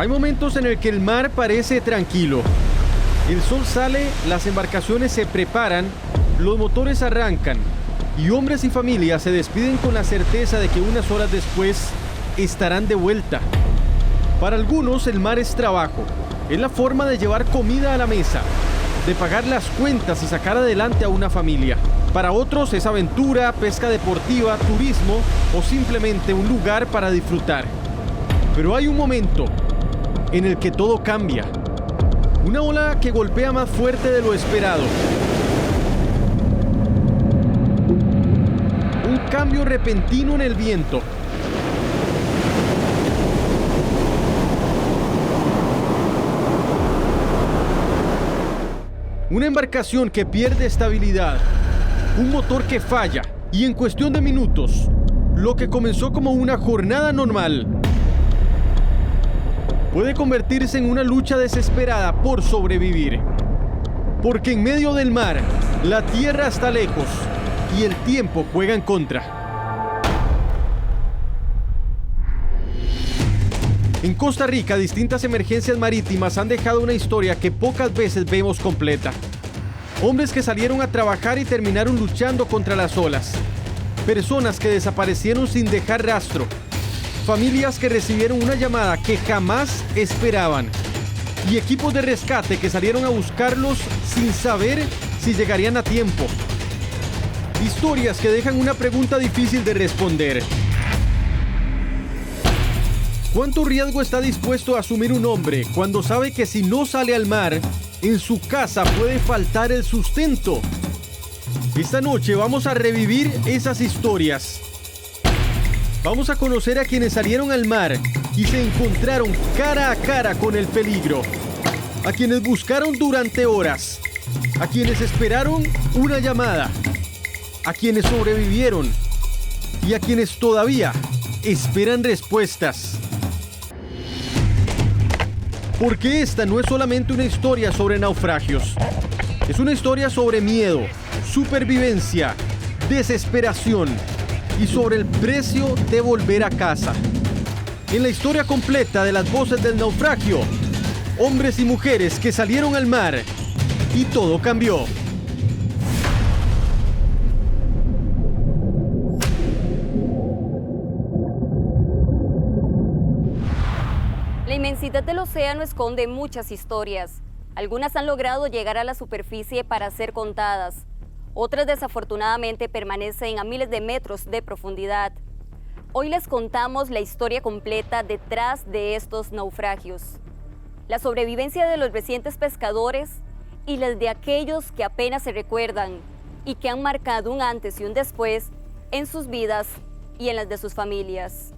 Hay momentos en el que el mar parece tranquilo. El sol sale, las embarcaciones se preparan, los motores arrancan y hombres y familias se despiden con la certeza de que unas horas después estarán de vuelta. Para algunos el mar es trabajo, es la forma de llevar comida a la mesa, de pagar las cuentas y sacar adelante a una familia. Para otros es aventura, pesca deportiva, turismo o simplemente un lugar para disfrutar. Pero hay un momento en el que todo cambia. Una ola que golpea más fuerte de lo esperado. Un cambio repentino en el viento. Una embarcación que pierde estabilidad. Un motor que falla. Y en cuestión de minutos, lo que comenzó como una jornada normal puede convertirse en una lucha desesperada por sobrevivir. Porque en medio del mar, la tierra está lejos y el tiempo juega en contra. En Costa Rica, distintas emergencias marítimas han dejado una historia que pocas veces vemos completa. Hombres que salieron a trabajar y terminaron luchando contra las olas. Personas que desaparecieron sin dejar rastro. Familias que recibieron una llamada que jamás esperaban. Y equipos de rescate que salieron a buscarlos sin saber si llegarían a tiempo. Historias que dejan una pregunta difícil de responder. ¿Cuánto riesgo está dispuesto a asumir un hombre cuando sabe que si no sale al mar, en su casa puede faltar el sustento? Esta noche vamos a revivir esas historias. Vamos a conocer a quienes salieron al mar y se encontraron cara a cara con el peligro. A quienes buscaron durante horas. A quienes esperaron una llamada. A quienes sobrevivieron. Y a quienes todavía esperan respuestas. Porque esta no es solamente una historia sobre naufragios. Es una historia sobre miedo, supervivencia, desesperación y sobre el precio de volver a casa. En la historia completa de las voces del naufragio, hombres y mujeres que salieron al mar y todo cambió. La inmensidad del océano esconde muchas historias. Algunas han logrado llegar a la superficie para ser contadas. Otras desafortunadamente permanecen a miles de metros de profundidad. Hoy les contamos la historia completa detrás de estos naufragios. La sobrevivencia de los recientes pescadores y las de aquellos que apenas se recuerdan y que han marcado un antes y un después en sus vidas y en las de sus familias.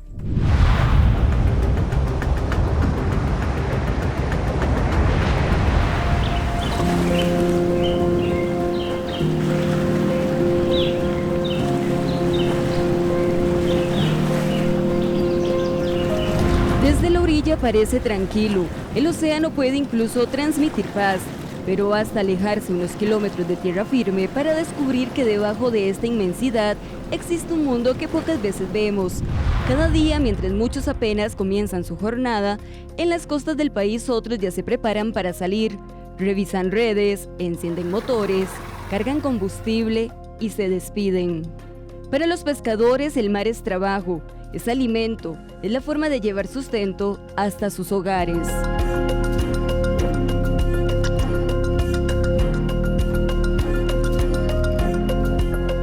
Desde la orilla parece tranquilo, el océano puede incluso transmitir paz, pero hasta alejarse unos kilómetros de tierra firme para descubrir que debajo de esta inmensidad existe un mundo que pocas veces vemos. Cada día, mientras muchos apenas comienzan su jornada, en las costas del país otros ya se preparan para salir, revisan redes, encienden motores, cargan combustible y se despiden. Para los pescadores el mar es trabajo, es alimento, es la forma de llevar sustento hasta sus hogares.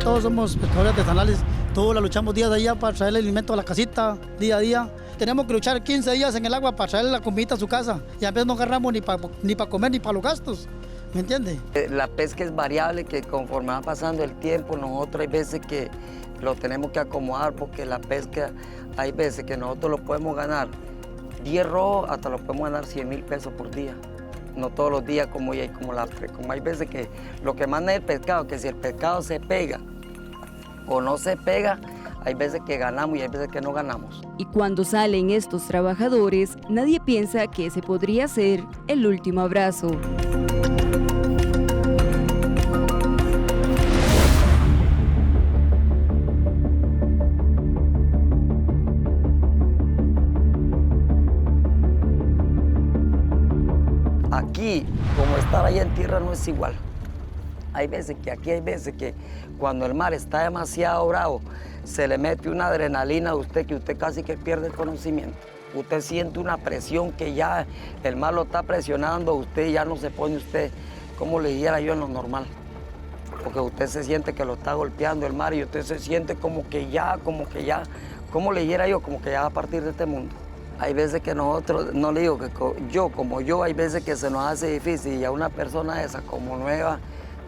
Todos somos pescadores artesanales, todos la luchamos día a día para traer el alimento a la casita, día a día. Tenemos que luchar 15 días en el agua para traer la comida a su casa y a veces no agarramos ni para comer ni para los gastos, ¿me entiende? La pesca es variable, que conforme va pasando el tiempo, nosotros hay veces que lo tenemos que acomodar porque la pesca, hay veces que nosotros lo podemos ganar 10 rojos, hasta lo podemos ganar 100,000 pesos por día. No todos los días como hay veces que lo que manda es el pescado, que si el pescado se pega o no se pega, hay veces que ganamos y hay veces que no ganamos. Y cuando salen estos trabajadores, nadie piensa que ese podría ser el último abrazo. Como estar ahí en tierra no es igual. Hay veces que cuando el mar está demasiado bravo, se le mete una adrenalina a usted que usted casi que pierde el conocimiento. Usted siente una presión que ya el mar lo está presionando a usted y ya no se pone usted, como le dijera yo, en lo normal. Porque usted se siente que lo está golpeando el mar y usted se siente como que ya, como le dijera yo, como que ya va a partir de este mundo. Hay veces que nosotros, no le digo que yo, hay veces que se nos hace difícil y a una persona esa como nueva,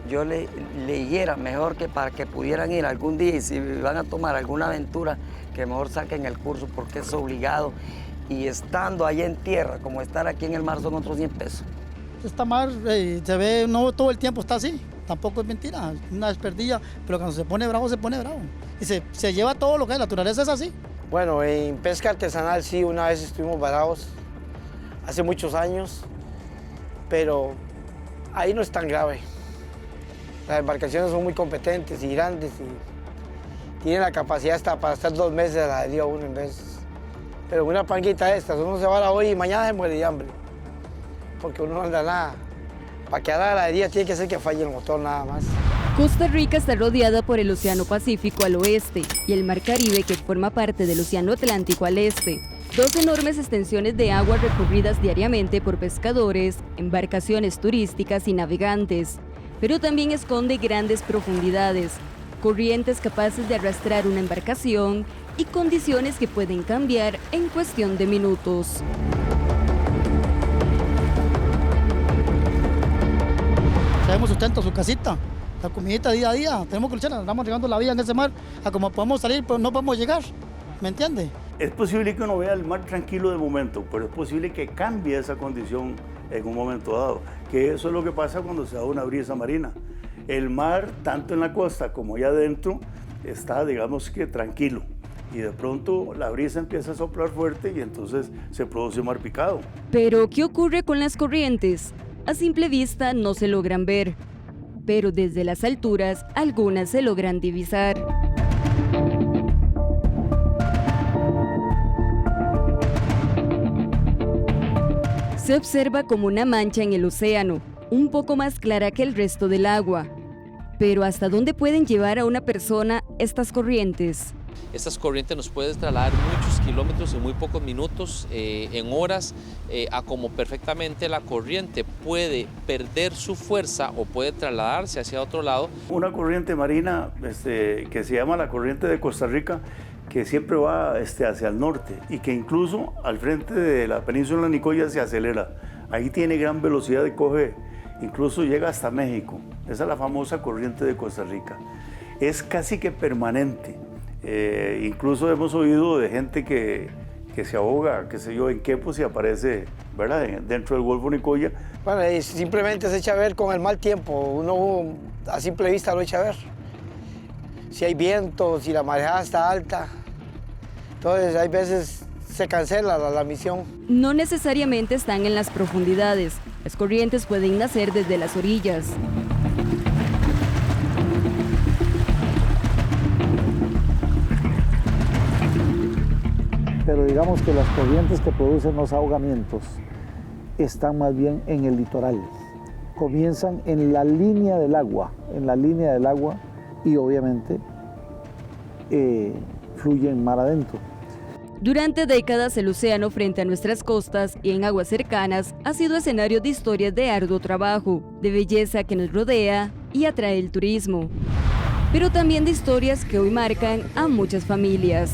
yo le dijera mejor que para que pudieran ir algún día y si van a tomar alguna aventura, que mejor saquen el curso porque es obligado. Y estando allá en tierra, como estar aquí en el mar, son otros 100 pesos. Esta mar se ve, no todo el tiempo está así, tampoco es mentira, es una desperdilla, pero cuando se pone bravo, se pone bravo. Y se lleva todo lo que es, la naturaleza es así. Bueno, en pesca artesanal sí, una vez estuvimos varados, hace muchos años, pero ahí no es tan grave. Las embarcaciones son muy competentes y grandes y tienen la capacidad hasta para estar 2 meses a la de día uno en vez. Pero una panguita de estas, uno se vara hoy y mañana se muere de hambre, porque uno no anda nada. Para que haga la de día tiene que ser que falle el motor nada más. Costa Rica está rodeada por el Océano Pacífico al oeste y el Mar Caribe, que forma parte del Océano Atlántico al este. 2 enormes extensiones de agua recorridas diariamente por pescadores, embarcaciones turísticas y navegantes. Pero también esconde grandes profundidades, corrientes capaces de arrastrar una embarcación y condiciones que pueden cambiar en cuestión de minutos. Traemos sustento a su casita, la comidita día a día, tenemos que luchar, estamos llegando la vida en ese mar, a como podemos salir, pero no podemos llegar, ¿me entiende? Es posible que uno vea el mar tranquilo de momento, pero es posible que cambie esa condición en un momento dado, que eso es lo que pasa cuando se da una brisa marina. El mar, tanto en la costa como allá adentro, está, digamos que, tranquilo, y de pronto la brisa empieza a soplar fuerte y entonces se produce un mar picado. Pero, ¿qué ocurre con las corrientes? A simple vista no se logran ver, pero desde las alturas algunas se logran divisar. Se observa como una mancha en el océano, un poco más clara que el resto del agua. Pero ¿hasta dónde pueden llevar a una persona estas corrientes? Estas corrientes nos pueden trasladar muchos kilómetros en muy pocos minutos, en horas, a como perfectamente la corriente puede perder su fuerza o puede trasladarse hacia otro lado. Una corriente marina que se llama la corriente de Costa Rica, que siempre va hacia el norte y que incluso al frente de la península de Nicoya se acelera. Ahí tiene gran velocidad de coge, incluso llega hasta México. Esa es la famosa corriente de Costa Rica. Es casi que permanente. Incluso hemos oído de gente que se ahoga, qué sé yo, en Quepos y aparece, ¿verdad?, dentro del Golfo Nicoya. Bueno, simplemente se echa a ver con el mal tiempo, uno a simple vista lo echa a ver. Si hay viento, si la mareada está alta, entonces hay veces se cancela la misión. No necesariamente están en las profundidades, las corrientes pueden nacer desde las orillas. Pero digamos que las corrientes que producen los ahogamientos están más bien en el litoral. Comienzan en la línea del agua, y obviamente fluyen mar adentro. Durante décadas el océano frente a nuestras costas y en aguas cercanas ha sido escenario de historias de arduo trabajo, de belleza que nos rodea y atrae el turismo, pero también de historias que hoy marcan a muchas familias.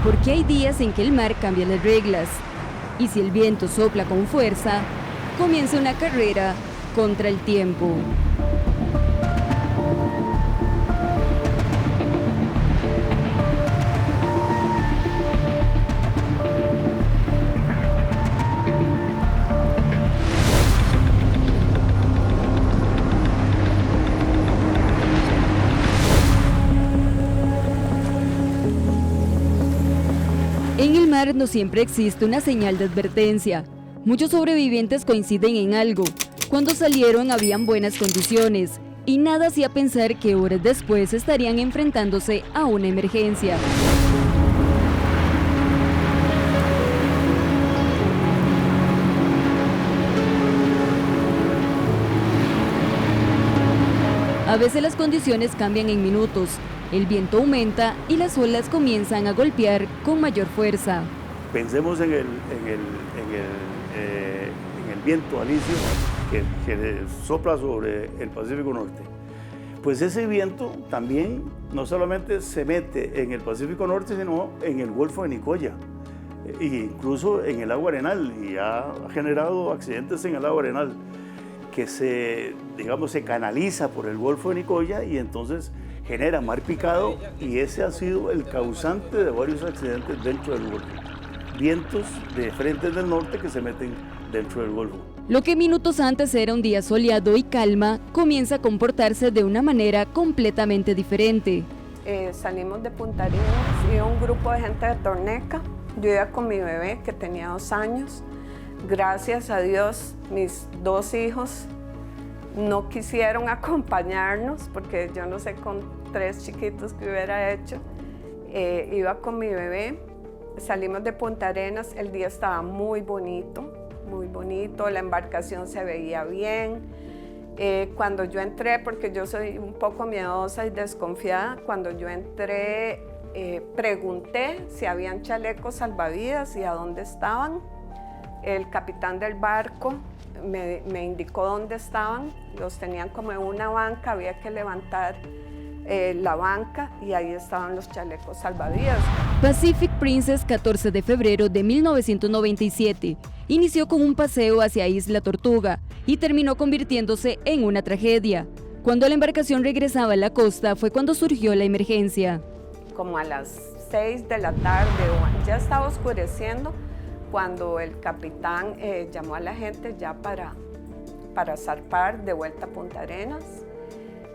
Porque hay días en que el mar cambia las reglas y si el viento sopla con fuerza, comienza una carrera contra el tiempo. En el mar no siempre existe una señal de advertencia. Muchos sobrevivientes coinciden en algo. Cuando salieron habían buenas condiciones y nada hacía pensar que horas después estarían enfrentándose a una emergencia. A veces las condiciones cambian en minutos, el viento aumenta y las olas comienzan a golpear con mayor fuerza. Pensemos en el viento alisio que sopla sobre el Pacífico Norte. Pues ese viento también no solamente se mete en el Pacífico Norte, sino en el Golfo de Nicoya, e incluso en el agua arenal, y ha generado accidentes en el agua arenal que se canaliza por el Golfo de Nicoya y entonces genera mar picado, y ese ha sido el causante de varios accidentes dentro del Golfo. Vientos de frentes del norte que se meten dentro del Golfo. Lo que minutos antes era un día soleado y calma, comienza a comportarse de una manera completamente diferente. Salimos de Punta Arenas y un grupo de gente de Torneca. Yo iba con mi bebé que tenía 2 años. Gracias a Dios, mis 2 hijos no quisieron acompañarnos porque yo no sé con 3 chiquitos que hubiera hecho. Iba con mi bebé, salimos de Punta Arenas, el día estaba muy bonito, la embarcación se veía bien. Cuando yo entré, porque yo soy un poco miedosa y desconfiada, cuando yo entré pregunté si habían chalecos salvavidas y a dónde estaban. El capitán del barco me indicó dónde estaban, los tenían como en una banca, había que levantar la banca y ahí estaban los chalecos salvavidas. Pacific Princess, 14 de febrero de 1997, inició con un paseo hacia Isla Tortuga y terminó convirtiéndose en una tragedia. Cuando la embarcación regresaba a la costa fue cuando surgió la emergencia. Como a las 6 de la tarde, ya estaba oscureciendo, cuando el capitán llamó a la gente ya para zarpar de vuelta a Punta Arenas.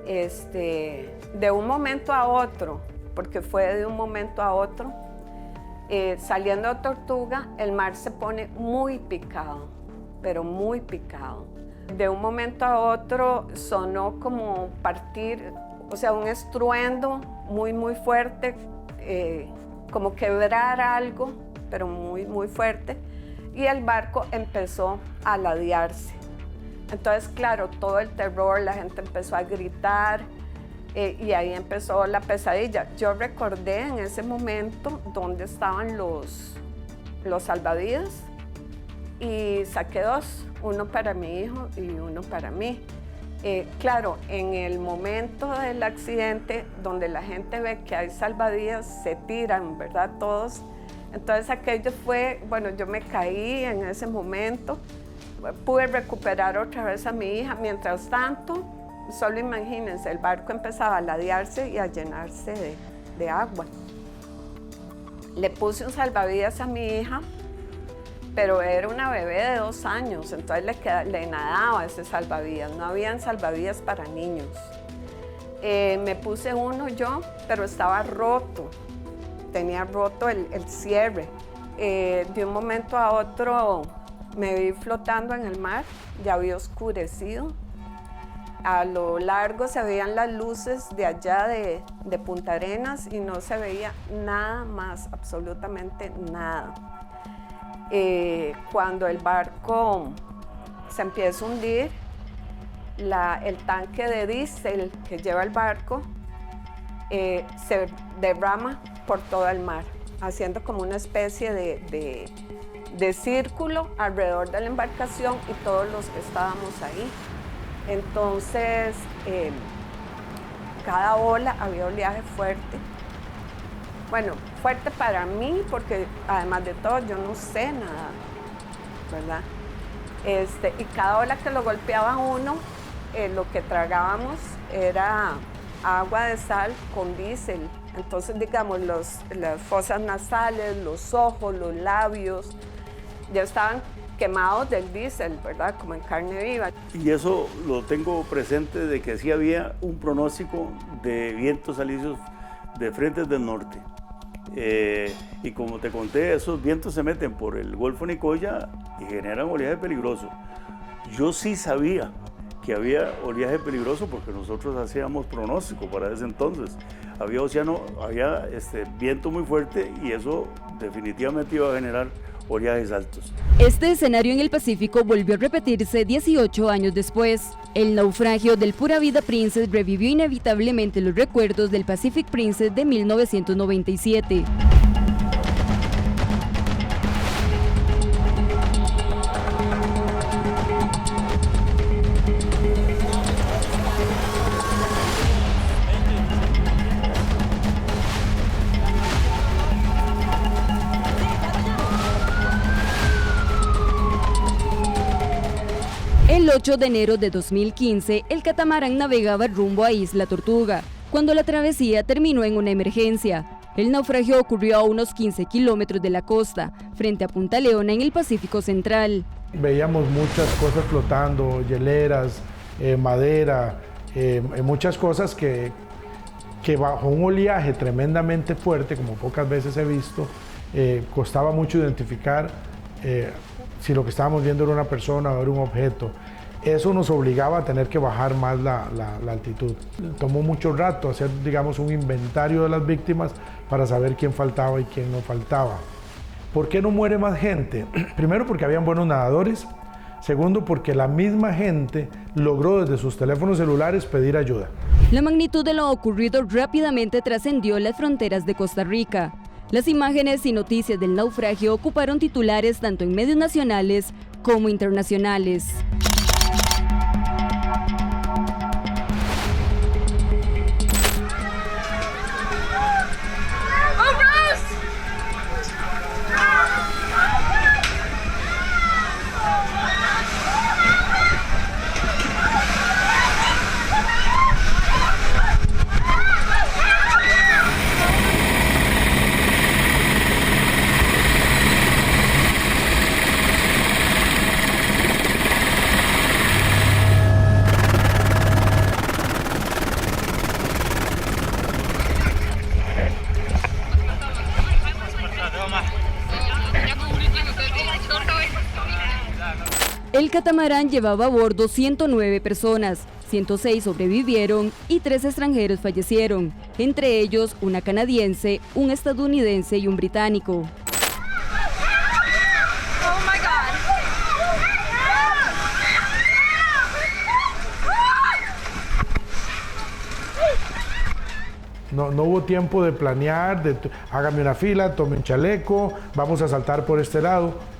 De un momento a otro, porque fue de un momento a otro, saliendo de Tortuga, el mar se pone muy picado, pero muy picado. De un momento a otro sonó como partir, o sea, un estruendo muy, muy fuerte, como quebrar algo, pero muy, muy fuerte, y el barco empezó a ladearse. Entonces, claro, todo el terror, la gente empezó a gritar y ahí empezó la pesadilla. Yo recordé en ese momento dónde estaban los salvavidas y saqué 2, uno para mi hijo y uno para mí. Claro, en el momento del accidente, donde la gente ve que hay salvavidas, se tiran, ¿verdad? Todos. Entonces aquello fue, bueno, yo me caí en ese momento. Pude recuperar otra vez a mi hija. Mientras tanto, solo imagínense, el barco empezaba a ladearse y a llenarse de agua. Le puse un salvavidas a mi hija, pero era una bebé de 2 años, entonces le nadaba ese salvavidas. No habían salvavidas para niños. Me puse uno yo, pero estaba roto. Tenía roto el cierre. De un momento a otro, me vi flotando en el mar, ya había oscurecido. A lo largo se veían las luces de allá de Punta Arenas y no se veía nada más, absolutamente nada. Cuando el barco se empieza a hundir, el tanque de diésel que lleva el barco se derrama por todo el mar, haciendo como una especie de círculo alrededor de la embarcación y todos los que estábamos ahí. Entonces, cada ola había oleaje fuerte. Bueno, fuerte para mí porque además de todo yo no sé nada, ¿verdad? Y cada ola que lo golpeaba a uno, lo que tragábamos era agua de sal con diésel. Entonces, digamos, las fosas nasales, los ojos, los labios, ya estaban quemados del diésel, ¿verdad? Como en carne viva. Y eso lo tengo presente de que sí había un pronóstico de vientos alisios de frentes del norte. Y como te conté, esos vientos se meten por el Golfo Nicoya y generan oleaje peligroso. Yo sí sabía que había oleaje peligroso porque nosotros hacíamos pronóstico para ese entonces. Había viento muy fuerte y eso definitivamente iba a generar oleajes altos. Este escenario en el Pacífico volvió a repetirse 18 años después. El naufragio del Pura Vida Princess revivió inevitablemente los recuerdos del Pacific Princess de 1997. El 8 de enero de 2015, el catamarán navegaba rumbo a Isla Tortuga, cuando la travesía terminó en una emergencia. El naufragio ocurrió a unos 15 kilómetros de la costa, frente a Punta Leona en el Pacífico Central. Veíamos muchas cosas flotando, hieleras, madera, muchas cosas que bajo un oleaje tremendamente fuerte, como pocas veces he visto, costaba mucho identificar si lo que estábamos viendo era una persona o era un objeto. Eso nos obligaba a tener que bajar más la altitud. Tomó mucho rato hacer, digamos, un inventario de las víctimas para saber quién faltaba y quién no faltaba. ¿Por qué no muere más gente? Primero, porque habían buenos nadadores. Segundo, porque la misma gente logró desde sus teléfonos celulares pedir ayuda. La magnitud de lo ocurrido rápidamente trascendió las fronteras de Costa Rica. Las imágenes y noticias del naufragio ocuparon titulares tanto en medios nacionales como internacionales. El catamarán llevaba a bordo 109 personas, 106 sobrevivieron y 3 extranjeros fallecieron, entre ellos una canadiense, un estadounidense y un británico. No hubo tiempo de planear, hágame una fila, tome un chaleco, vamos a saltar por este lado.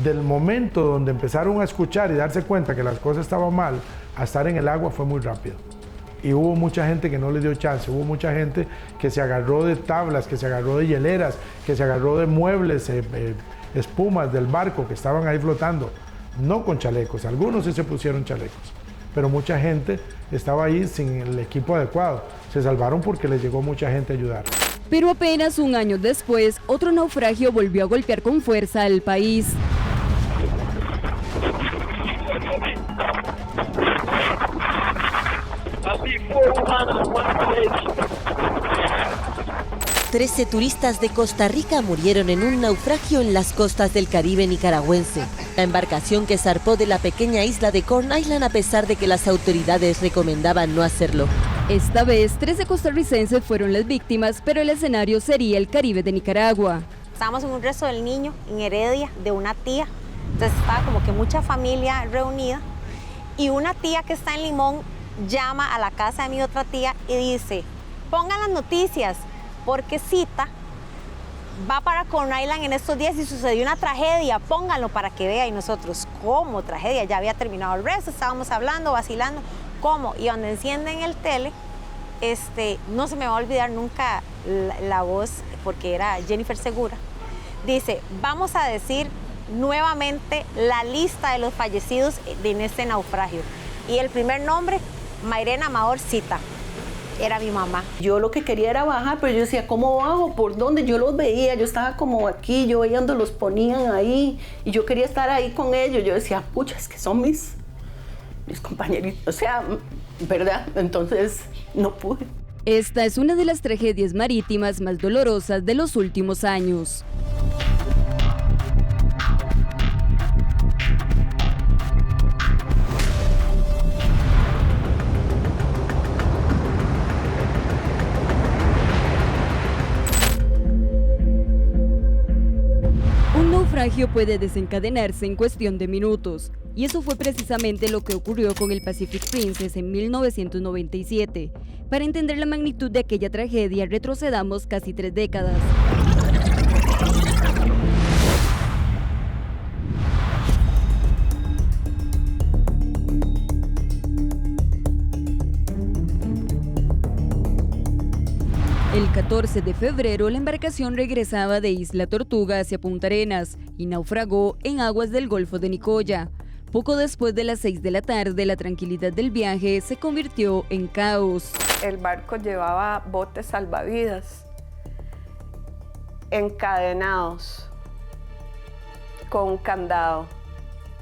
Del momento donde empezaron a escuchar y darse cuenta que las cosas estaban mal, a estar en el agua fue muy rápido. Y hubo mucha gente que no le dio chance, hubo mucha gente que se agarró de tablas, que se agarró de hieleras, que se agarró de muebles, espumas del barco que estaban ahí flotando, no con chalecos, algunos sí se pusieron chalecos, pero mucha gente estaba ahí sin el equipo adecuado. Se salvaron porque les llegó mucha gente a ayudar. Pero apenas un año después, otro naufragio volvió a golpear con fuerza al país. Trece turistas de Costa Rica murieron en un naufragio en las costas del Caribe nicaragüense. La embarcación que zarpó de la pequeña isla de Corn Island a pesar de que las autoridades recomendaban no hacerlo. Esta vez, 13 costarricenses fueron las víctimas, pero el escenario sería el Caribe de Nicaragua. Estábamos en un rezo del niño en Heredia de una tía, entonces estaba como que mucha familia reunida y una tía que está en Limón llama a la casa de mi otra tía y dice: pongan las noticias porque Cita va para Corn Island en estos días y sucedió una tragedia, pónganlo para que vea. Y nosotros, ¿cómo tragedia? Ya había terminado el rezo, estábamos hablando, vacilando, ¿cómo? Y cuando encienden el tele, no se me va a olvidar nunca la voz, porque era Jennifer Segura, dice: vamos a decir nuevamente la lista de los fallecidos en este naufragio. Y el primer nombre, Mayrena Amador Cita, era mi mamá. Yo lo que quería era bajar, pero yo decía, ¿cómo bajo? ¿Por dónde? Yo los veía, yo estaba como aquí, yo veía donde los ponían ahí, y yo quería estar ahí con ellos. Yo decía, pucha, es que son mis compañeritos, o sea, ¿verdad? Entonces, no pude. Esta es una de las tragedias marítimas más dolorosas de los últimos años. Un naufragio puede desencadenarse en cuestión de minutos, y eso fue precisamente lo que ocurrió con el Pacific Princess en 1997. Para entender la magnitud de aquella tragedia, retrocedamos casi 3 décadas. El 14 de febrero, la embarcación regresaba de Isla Tortuga hacia Punta Arenas y naufragó en aguas del Golfo de Nicoya. Poco después de las 6 de la tarde, la tranquilidad del viaje se convirtió en caos. El barco llevaba botes salvavidas, encadenados, con un candado.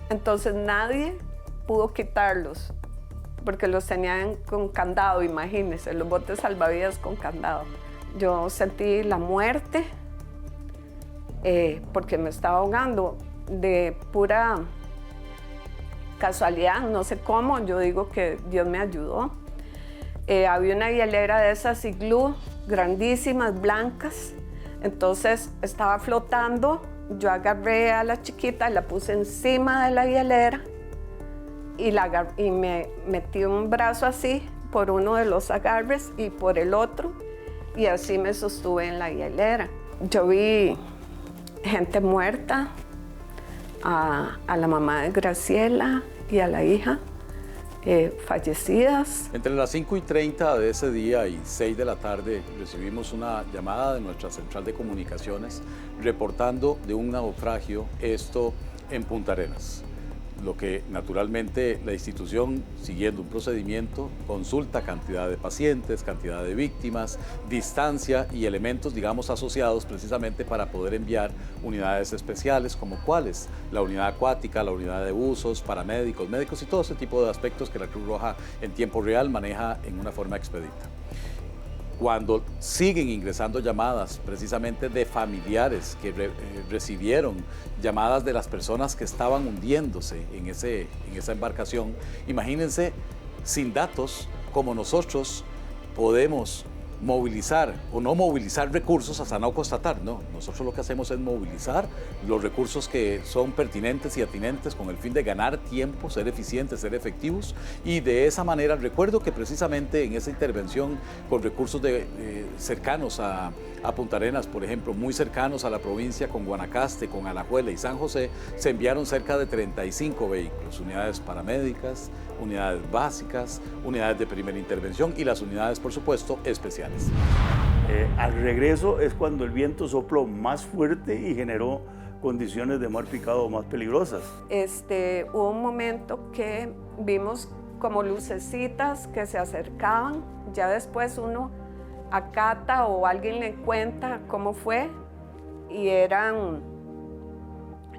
Entonces nadie pudo quitarlos, porque los tenían con candado, imagínense, los botes salvavidas con candado. Yo sentí la muerte, porque me estaba ahogando de pura casualidad, no sé cómo, yo digo que Dios me ayudó. Había una hielera de esas iglú, grandísimas, blancas, entonces estaba flotando, yo agarré a la chiquita y la puse encima de la hielera y me metí un brazo así por uno de los agarres y por el otro, y así me sostuve en la hielera. Yo vi gente muerta, a la mamá de Graciela y a la hija, fallecidas. Entre las 5:30 de ese día y 6 de la tarde recibimos una llamada de nuestra central de comunicaciones reportando de un naufragio, esto en Punta Arenas. Lo que naturalmente la institución, siguiendo un procedimiento, consulta cantidad de pacientes, cantidad de víctimas, distancia y elementos, digamos, asociados precisamente para poder enviar unidades especiales, como cuáles, la unidad acuática, la unidad de buzos, paramédicos, médicos y todo ese tipo de aspectos que la Cruz Roja en tiempo real maneja en una forma expedita. Cuando siguen ingresando llamadas precisamente de familiares que recibieron llamadas de las personas que estaban hundiéndose en esa embarcación, imagínense, sin datos, como nosotros podemos movilizar o no movilizar recursos hasta no constatar, no. Nosotros lo que hacemos es movilizar los recursos que son pertinentes y atinentes con el fin de ganar tiempo, ser eficientes, ser efectivos, y de esa manera recuerdo que precisamente en esa intervención con recursos cercanos a Punta Arenas, por ejemplo, muy cercanos a la provincia, con Guanacaste, con Alajuela y San José, se enviaron cerca de 35 vehículos, unidades paramédicas, unidades básicas, unidades de primera intervención y las unidades, por supuesto, especiales. Al regreso es cuando el viento sopló más fuerte y generó condiciones de mar picado más peligrosas. Hubo un momento que vimos como lucecitas que se acercaban, ya después uno acata o alguien le cuenta cómo fue, y eran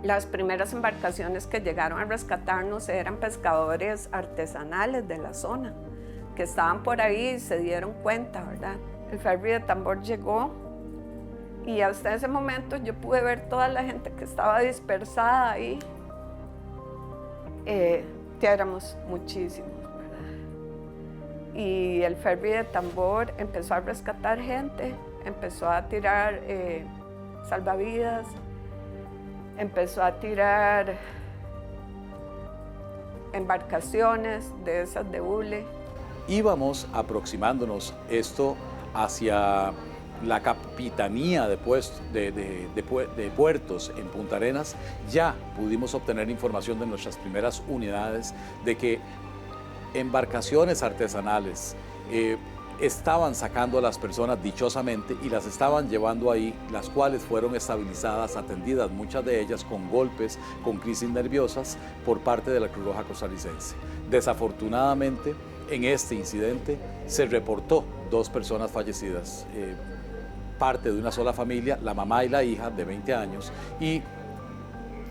las primeras embarcaciones que llegaron a rescatarnos, eran pescadores artesanales de la zona que estaban por ahí y se dieron cuenta, ¿verdad? El ferry de Tambor llegó y hasta ese momento yo pude ver toda la gente que estaba dispersada ahí. Ya éramos muchísimos, ¿verdad? Y el ferry de Tambor empezó a rescatar gente, empezó a tirar salvavidas, empezó a tirar embarcaciones de esas de hule. Íbamos aproximándonos esto hacia la capitanía de puertos en Punta Arenas. Ya pudimos obtener información de nuestras primeras unidades de que embarcaciones artesanales estaban sacando a las personas dichosamente y las estaban llevando ahí, las cuales fueron estabilizadas, atendidas, muchas de ellas con golpes, con crisis nerviosas por parte de la Cruz Roja costarricense. Desafortunadamente, en este incidente se reportó 2 personas fallecidas, parte de una sola familia, la mamá y la hija de 20 años, y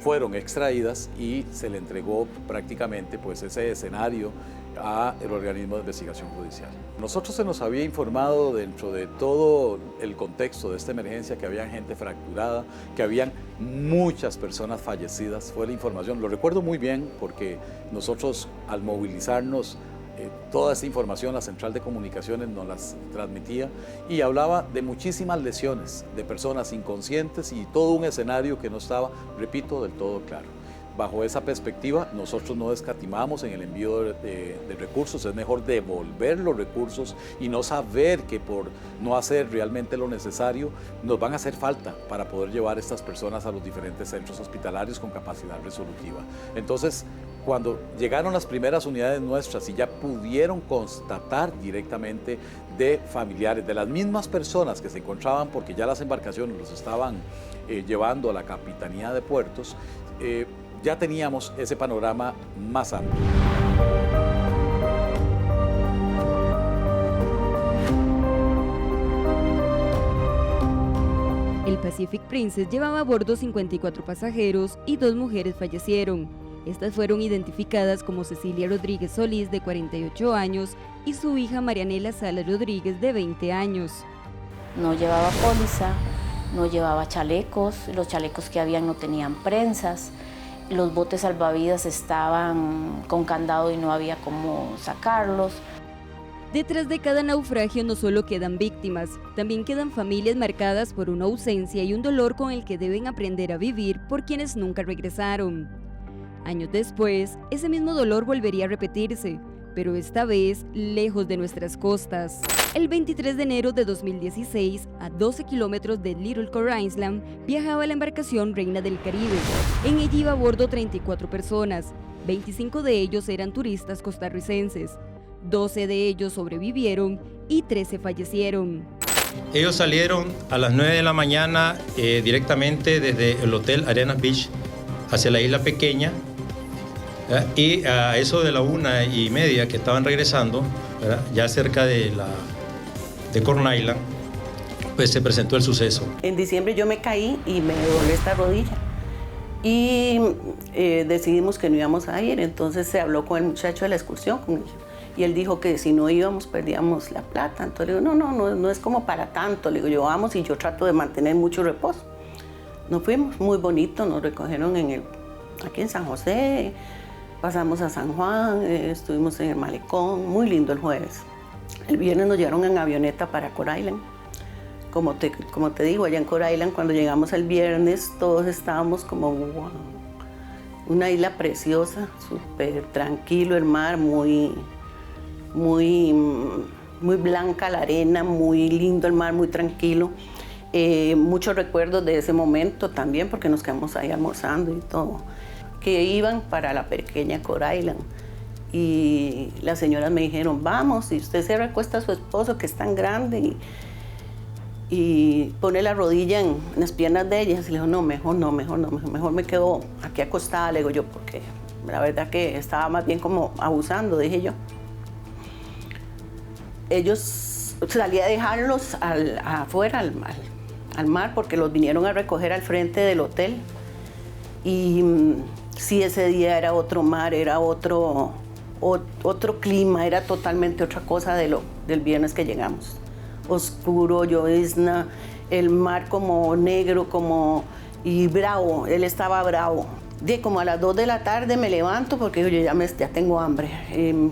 fueron extraídas y se le entregó prácticamente pues, ese escenario al organismo de investigación judicial. Nosotros se nos había informado dentro de todo el contexto de esta emergencia que había gente fracturada, que habían muchas personas fallecidas, fue la información, lo recuerdo muy bien porque nosotros al movilizarnos toda esta información, la Central de Comunicaciones nos las transmitía y hablaba de muchísimas lesiones, de personas inconscientes y todo un escenario que no estaba, repito, del todo claro. Bajo esa perspectiva, nosotros no escatimamos en el envío de recursos, es mejor devolver los recursos y no saber que por no hacer realmente lo necesario, nos van a hacer falta para poder llevar a estas personas a los diferentes centros hospitalarios con capacidad resolutiva. Entonces, cuando llegaron las primeras unidades nuestras y ya pudieron constatar directamente de familiares, de las mismas personas que se encontraban, porque ya las embarcaciones los estaban llevando a la Capitanía de Puertos, ya teníamos ese panorama más amplio. El Pacific Princess llevaba a bordo 54 pasajeros y 2 mujeres fallecieron. Estas fueron identificadas como Cecilia Rodríguez Solís, de 48 años, y su hija Marianela Salas Rodríguez, de 20 años. No llevaba póliza, no llevaba chalecos, los chalecos que habían no tenían prensas, los botes salvavidas estaban con candado y no había cómo sacarlos. Detrás de cada naufragio no solo quedan víctimas, también quedan familias marcadas por una ausencia y un dolor con el que deben aprender a vivir por quienes nunca regresaron. Años después, ese mismo dolor volvería a repetirse, pero esta vez lejos de nuestras costas. El 23 de enero de 2016, a 12 kilómetros de Little Core Island, viajaba la embarcación Reina del Caribe. En ella iba a bordo 34 personas, 25 de ellos eran turistas costarricenses, 12 de ellos sobrevivieron y 13 fallecieron. Ellos salieron a las 9 de la mañana directamente desde el Hotel Arenas Beach hacia la isla pequeña, ¿verdad? Y a eso de la 1:30 que estaban regresando, ¿verdad? Ya cerca de Corn Island, pues se presentó el suceso. En diciembre yo me caí y me doblé esta rodilla y decidimos que no íbamos a ir, entonces se habló con el muchacho de la excursión, con ella, y él dijo que si no íbamos perdíamos la plata. Entonces le digo, no es como para tanto, le digo, yo vamos y yo trato de mantener mucho reposo. Nos fuimos, muy bonito, nos recogieron aquí en San José, pasamos a San Juan, estuvimos en el malecón, muy lindo el jueves. El viernes nos llevaron en avioneta para Core Island. Como te digo, allá en Core Island, cuando llegamos el viernes, todos estábamos como, wow, una isla preciosa, súper tranquilo el mar, muy blanca la arena, muy lindo el mar, muy tranquilo. Muchos recuerdos de ese momento también, porque nos quedamos ahí almorzando y todo, que iban para la pequeña Core Island. Y las señoras me dijeron, vamos, y usted se recuesta a su esposo que es tan grande y pone la rodilla en las piernas de ellas. Y le dijo, no, mejor me quedo aquí acostada, le digo yo, porque la verdad que estaba más bien como abusando, dije yo. Ellos salí a dejarlos afuera al mar porque los vinieron a recoger al frente del hotel. Y sí, ese día era otro mar, era otro clima, era totalmente otra cosa del viernes que llegamos. Oscuro, llovizna, el mar como negro, y bravo, él estaba bravo. Como a las 2 de la tarde me levanto porque yo ya tengo hambre.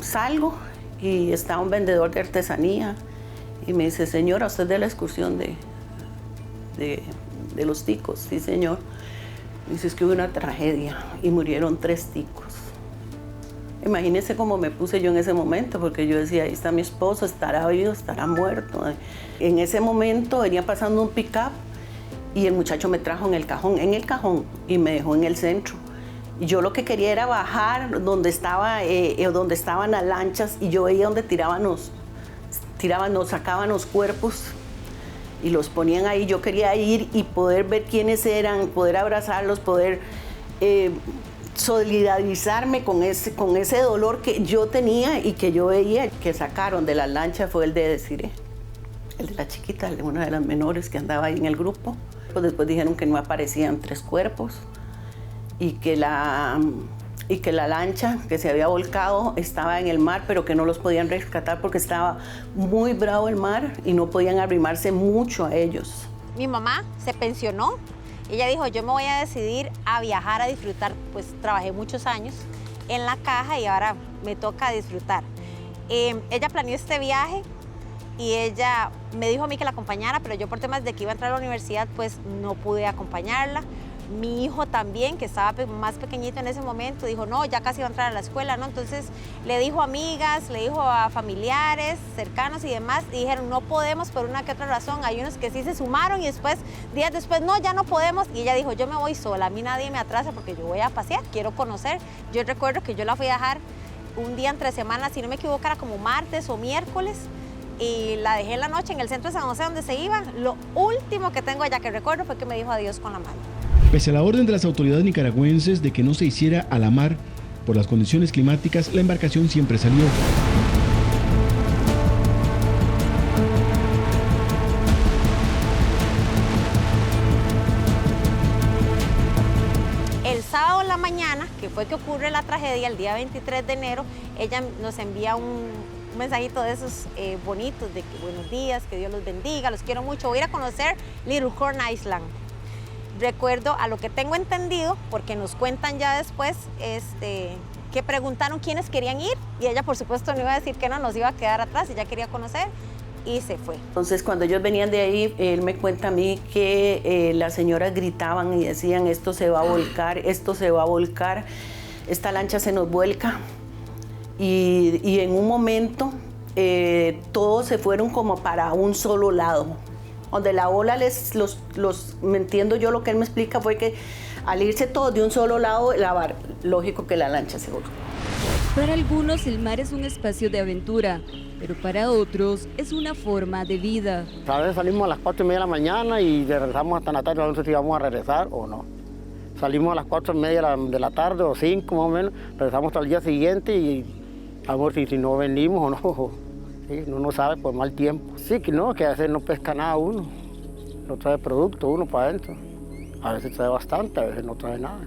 Salgo y está un vendedor de artesanía y me dice, señora, ¿usted es de la excursión de los ticos? Sí, señor. Dice, es que hubo una tragedia y murieron 3 ticos. Imagínese cómo me puse yo en ese momento, porque yo decía, ahí está mi esposo, estará vivo, estará muerto. En ese momento venía pasando un pick-up y el muchacho me trajo en el cajón y me dejó en el centro. Y yo lo que quería era bajar donde estaban las lanchas y yo veía donde sacaban los cuerpos y los ponían ahí. Yo quería ir y poder ver quiénes eran, poder abrazarlos, poder solidarizarme con ese dolor que yo tenía y que yo veía. Que sacaron de la lancha fue el de Desiree, el de la chiquita, el de una de las menores que andaba ahí en el grupo. Pues después dijeron que no aparecían 3 cuerpos y que la lancha que se había volcado estaba en el mar, pero que no los podían rescatar porque estaba muy bravo el mar y no podían arrimarse mucho a ellos. Mi mamá se pensionó. Ella dijo, yo me voy a decidir a viajar, a disfrutar. Pues trabajé muchos años en la caja y ahora me toca disfrutar. Ella planeó este viaje y ella me dijo a mí que la acompañara, pero yo por temas de que iba a entrar a la universidad, pues no pude acompañarla. Mi hijo también, que estaba más pequeñito en ese momento, dijo, no, ya casi va a entrar a la escuela, ¿no? Entonces le dijo a amigas, le dijo a familiares cercanos y demás, y dijeron, no podemos por una que otra razón. Hay unos que sí se sumaron y después, días después, no, ya no podemos. Y ella dijo, yo me voy sola, a mí nadie me atrasa porque yo voy a pasear, quiero conocer. Yo recuerdo que yo la fui a dejar un día entre semanas, si no me equivoco, era como martes o miércoles, y la dejé en la noche en el centro de San José donde se iba. Lo último que tengo allá que recuerdo fue que me dijo adiós con la mano. Pese a la orden de las autoridades nicaragüenses de que no se hiciera a la mar por las condiciones climáticas, la embarcación siempre salió. El sábado en la mañana, que fue que ocurre la tragedia, el día 23 de enero, ella nos envía un mensajito de esos bonitos, de que buenos días, que Dios los bendiga, los quiero mucho, voy a ir a conocer Little Corn Island. Recuerdo, a lo que tengo entendido, porque nos cuentan ya después, que preguntaron quiénes querían ir y ella por supuesto no iba a decir que no, nos iba a quedar atrás, ella quería conocer y se fue. Entonces cuando ellos venían de ahí, él me cuenta a mí que las señoras gritaban y decían, esto se va a volcar, esto se va a volcar, esta lancha se nos vuelca. Y en un momento todos se fueron como para un solo lado. Donde la ola me entiendo yo, lo que él me explica fue que al irse todos de un solo lado, lógico que la lancha se volcó. Para algunos el mar es un espacio de aventura, pero para otros es una forma de vida. A veces salimos a las 4:30 de la mañana y regresamos hasta la tarde, no sé si vamos a regresar o no. Salimos a las 4:30 de la tarde o 5 más o menos, regresamos hasta el día siguiente y vamos si no venimos o no. Sí, uno no sabe por mal tiempo. Sí, que no, que a veces no pesca nada uno, no trae producto uno para adentro. A veces trae bastante, a veces no trae nada.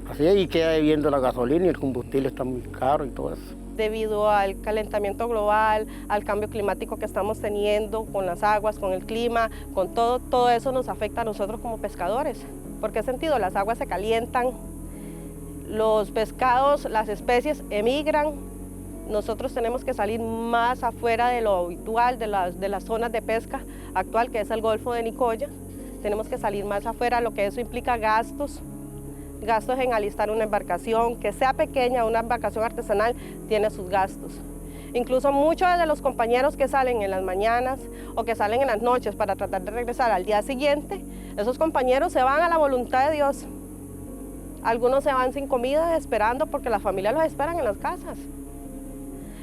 Así y queda debiendo la gasolina y el combustible está muy caro y todo eso. Debido al calentamiento global, al cambio climático que estamos teniendo con las aguas, con el clima, con todo eso nos afecta a nosotros como pescadores. ¿Por qué sentido? Las aguas se calientan, los pescados, las especies emigran. Nosotros tenemos que salir más afuera de lo habitual, de las zonas de pesca actual, que es el Golfo de Nicoya. Tenemos que salir más afuera, lo que eso implica gastos en alistar una embarcación, que sea pequeña, una embarcación artesanal, tiene sus gastos. Incluso muchos de los compañeros que salen en las mañanas o que salen en las noches para tratar de regresar al día siguiente, esos compañeros se van a la voluntad de Dios. Algunos se van sin comida, esperando porque las familias los esperan en las casas.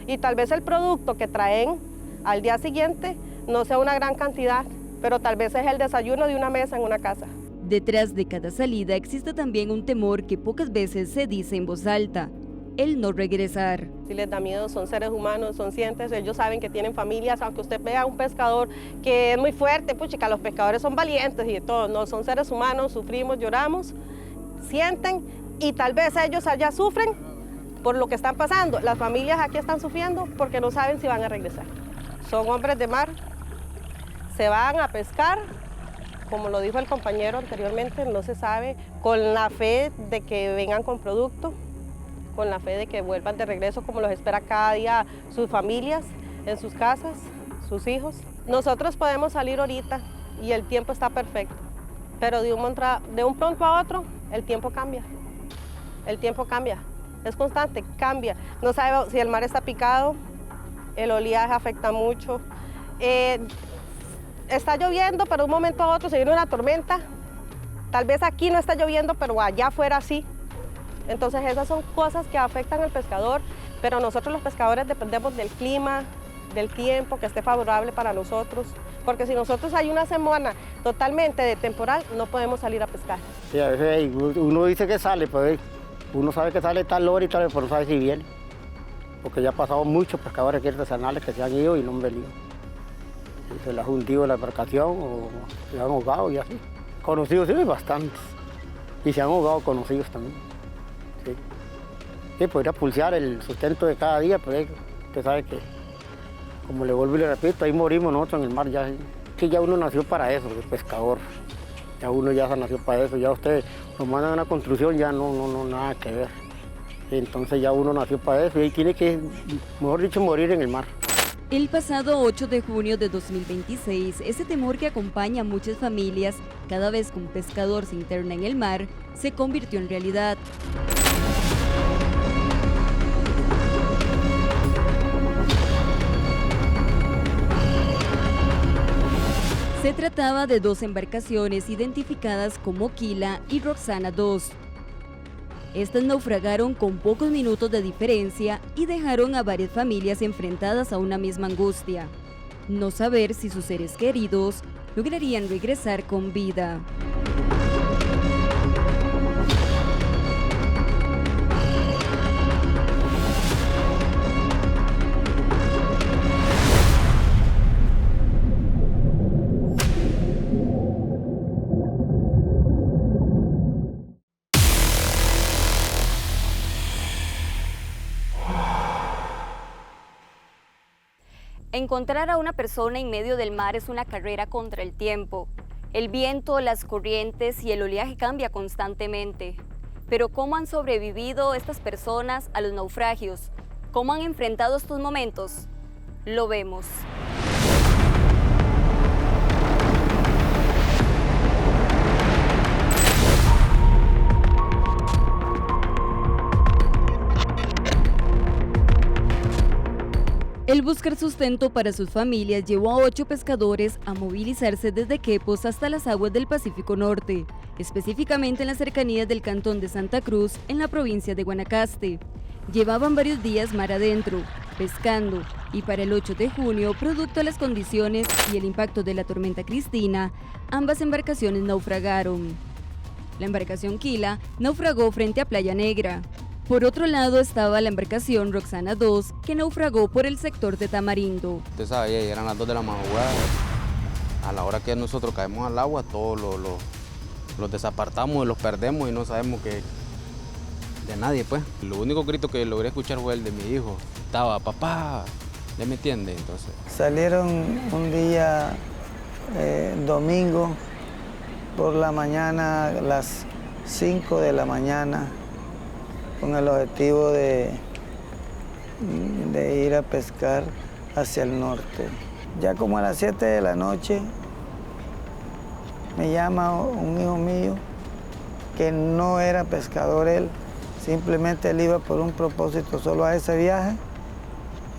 Y tal vez el producto que traen al día siguiente no sea una gran cantidad, pero tal vez es el desayuno de una mesa en una casa. Detrás de cada salida existe también un temor que pocas veces se dice en voz alta: el no regresar. Si les da miedo, son seres humanos, son conscientes, ellos saben que tienen familias, aunque usted vea a un pescador que es muy fuerte, pues chica, los pescadores son valientes y de todo, no, son seres humanos, sufrimos, lloramos, sienten y tal vez ellos allá sufren por lo que están pasando. Las familias aquí están sufriendo porque no saben si van a regresar. Son hombres de mar, se van a pescar, como lo dijo el compañero anteriormente, no se sabe, con la fe de que vengan con producto, con la fe de que vuelvan de regreso como los espera cada día sus familias, en sus casas, sus hijos. Nosotros podemos salir ahorita y el tiempo está perfecto, pero de un pronto a otro el tiempo cambia, el tiempo cambia. Es constante, cambia. No sabe si el mar está picado, el oleaje afecta mucho. Está lloviendo, pero de un momento a otro se viene una tormenta. Tal vez aquí no está lloviendo, pero allá afuera sí. Entonces esas son cosas que afectan al pescador, pero nosotros los pescadores dependemos del clima, del tiempo, que esté favorable para nosotros. Porque si nosotros hay una semana totalmente de temporal, no podemos salir a pescar. Sí, a veces uno dice que sale, pues uno sabe que sale tal hora y tal, pero no sabe si viene. Porque ya ha pasado muchos pescadores aquí artesanales que se han ido y no han venido. Y se les ha hundido la embarcación o se han ahogado y así. Conocidos sí, bastantes. y se han ahogado conocidos también. Sí. Sí, podría pulsear el sustento de cada día, pero usted sabe que, como le vuelvo y le repito, ahí morimos nosotros en el mar. Ya, sí, ya uno nació para eso, el pescador. Ya uno ya nació para eso. Ya usted lo mandan a una construcción, ya no, nada que ver. Entonces ya uno nació para eso y ahí tiene que, mejor dicho, morir en el mar. El pasado 8 de junio de 2026, ese temor que acompaña a muchas familias cada vez que un pescador se interna en el mar, se convirtió en realidad. Se trataba de 2 embarcaciones identificadas como Quila y Roxana II. Estas naufragaron con pocos minutos de diferencia y dejaron a varias familias enfrentadas a una misma angustia: no saber si sus seres queridos lograrían regresar con vida. Encontrar a una persona en medio del mar es una carrera contra el tiempo. El viento, las corrientes y el oleaje cambia constantemente. Pero ¿cómo han sobrevivido estas personas a los naufragios? ¿Cómo han enfrentado estos momentos? Lo vemos. El buscar sustento para sus familias llevó a 8 pescadores a movilizarse desde Quepos hasta las aguas del Pacífico Norte, específicamente en las cercanías del cantón de Santa Cruz, en la provincia de Guanacaste. Llevaban varios días mar adentro, pescando, y para el 8 de junio, producto de las condiciones y el impacto de la tormenta Cristina, ambas embarcaciones naufragaron. La embarcación Quila naufragó frente a Playa Negra. Por otro lado estaba la embarcación Roxana II, que naufragó por el sector de Tamarindo. Usted sabe, eran las 2 de la madrugada. A la hora que nosotros caemos al agua, todos los desapartamos y los perdemos y no sabemos que de nadie, pues. Lo único grito que logré escuchar fue el de mi hijo. Estaba, papá, ¿ya me entiende? Entonces. Salieron un día domingo por la mañana, a las 5 de la mañana, con el objetivo de ir a pescar hacia el norte. Ya como a las 7 de la noche me llama un hijo mío que no era pescador él, simplemente él iba por un propósito solo a ese viaje,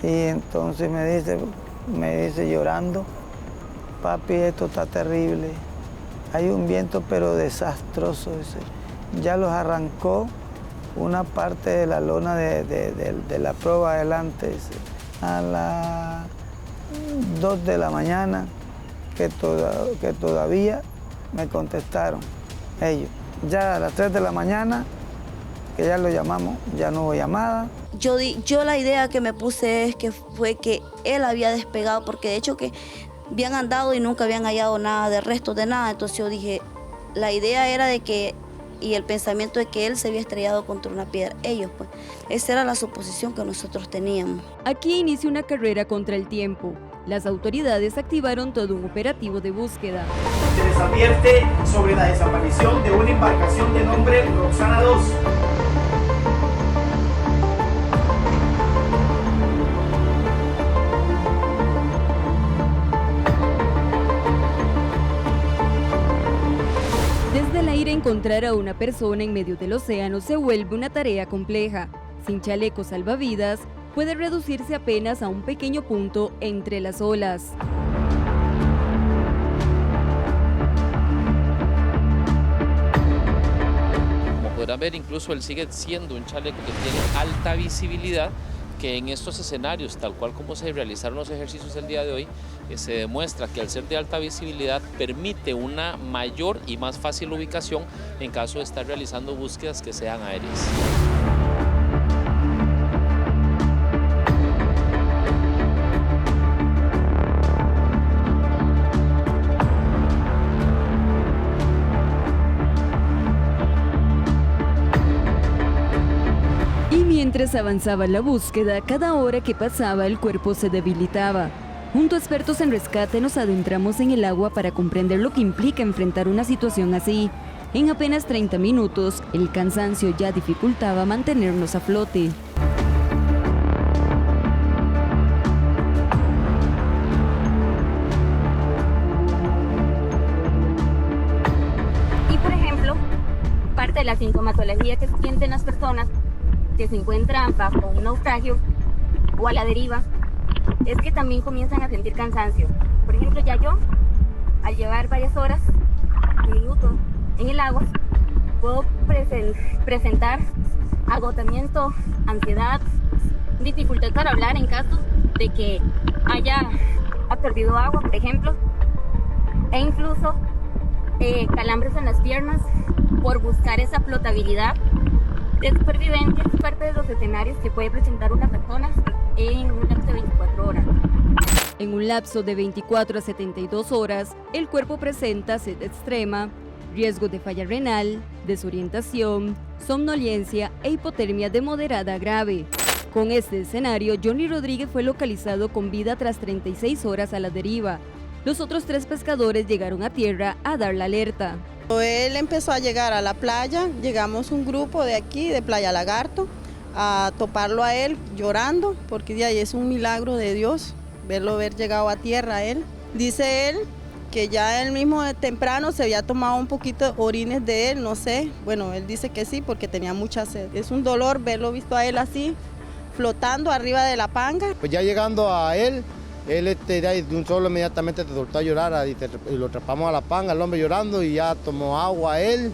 y entonces me dice llorando: papi, esto está terrible, hay un viento pero desastroso, dice. Ya los arrancó una parte de la lona de la proa adelante, a las 2 de la mañana, que todavía me contestaron ellos. Ya a las 3 de la mañana, que ya lo llamamos, ya no hubo llamada. Yo la idea que me puse fue que él había despegado, porque de hecho que habían andado y nunca habían hallado nada de restos de nada. Entonces yo dije, la idea era de que, y el pensamiento de que él se había estrellado contra una piedra. Ellos, pues, esa era la suposición que nosotros teníamos. Aquí inicia una carrera contra el tiempo. Las autoridades activaron todo un operativo de búsqueda. Se les advierte sobre la desaparición de una embarcación de nombre Roxana II. Encontrar a una persona en medio del océano se vuelve una tarea compleja. Sin chalecos salvavidas, puede reducirse apenas a un pequeño punto entre las olas. Como podrán ver, incluso él sigue siendo un chaleco que tiene alta visibilidad, que en estos escenarios, tal cual como se realizaron los ejercicios el día de hoy, se demuestra que al ser de alta visibilidad permite una mayor y más fácil ubicación en caso de estar realizando búsquedas que sean aéreas. Mientras avanzaba la búsqueda, cada hora que pasaba el cuerpo se debilitaba. Junto a expertos en rescate nos adentramos en el agua para comprender lo que implica enfrentar una situación así. En apenas 30 minutos, el cansancio ya dificultaba mantenernos a flote. Y por ejemplo, parte de la sintomatología que sienten las personas que se encuentran bajo un naufragio o a la deriva es que también comienzan a sentir cansancio. Por ejemplo, ya yo, al llevar varias horas, minutos en el agua, puedo presentar agotamiento, ansiedad, dificultad para hablar en caso de que haya absorbido agua, por ejemplo, e incluso calambres en las piernas por buscar esa flotabilidad de supervivencia. Es parte de los escenarios que puede presentar una persona en un lapso de 24 horas. En un lapso de 24 a 72 horas, el cuerpo presenta sed extrema, riesgo de falla renal, desorientación, somnolencia e hipotermia de moderada a grave. Con este escenario, Johnny Rodríguez fue localizado con vida tras 36 horas a la deriva. Los otros 3 pescadores llegaron a tierra a dar la alerta. Él empezó a llegar a la playa, llegamos un grupo de aquí, de Playa Lagarto, a toparlo a él llorando, porque de ahí es un milagro de Dios, verlo haber llegado a tierra a él. Dice él que ya él mismo de temprano se había tomado un poquito de orines de él, no sé, bueno, él dice que sí porque tenía mucha sed. Es un dolor verlo visto a él así, flotando arriba de la panga. Pues ya llegando a él de un solo inmediatamente te soltó a llorar y lo atrapamos a la panga, el hombre llorando, y ya tomó agua él.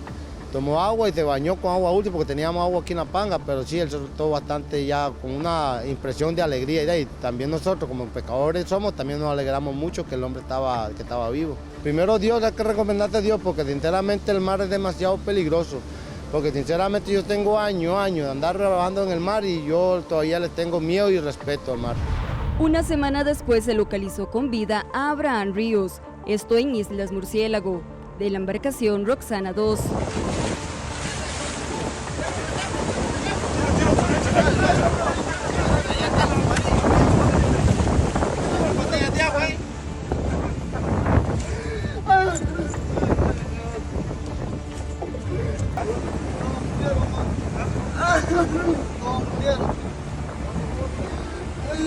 Tomó agua y se bañó con agua útil porque teníamos agua aquí en la panga, pero sí, él se soltó bastante ya con una impresión de alegría. Y también nosotros, como pescadores somos, también nos alegramos mucho que el hombre estaba vivo. Primero Dios, hay que recomendarte a Dios, porque sinceramente el mar es demasiado peligroso. Porque sinceramente yo tengo años de andar trabajando en el mar y yo todavía le tengo miedo y respeto al mar. Una semana después se localizó con vida a Abraham Ríos, esto en Islas Murciélago, de la embarcación Roxana 2.